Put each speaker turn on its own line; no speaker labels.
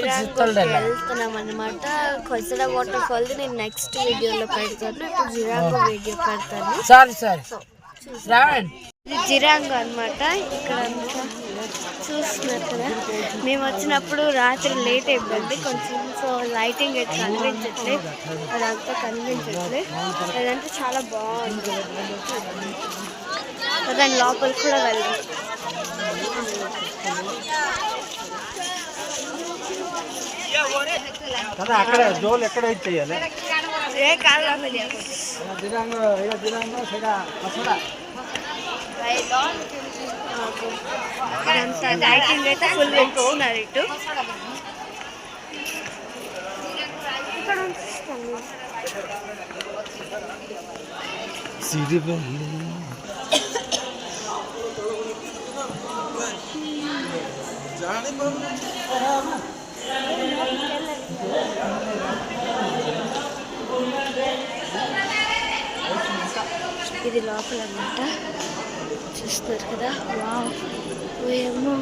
వెళ్తున్నాం అనమాట. కొసర water fall నేను నెక్స్ట్ వీడియోలో పెడతాను. ఇప్పుడు జిరాంగో వీడియో పెడతాను. ఇది జిరాంగో అనమాట. ఇక్కడ అంతా చూస్తున్నారు కదా. మేము వచ్చినప్పుడు రాత్రి లేట్ అయిపోయింది కొంచెం, సో లైటింగ్ అయితే కనిపించట్లేదు, అదంతా కనిపించట్లేదు. అదంతా చాలా బాగుంది. దాని లోపల కూడా వెళ్దాం.
అక్కడ జోలు ఎక్కడ చేయాలి?
లైటింగ్ అయితే ఫుల్ ఇస్తున్నారు ఇటు. ఇది లోపల అన్నమాట. చూస్తున్నారు కదా. వావ్, ఏమో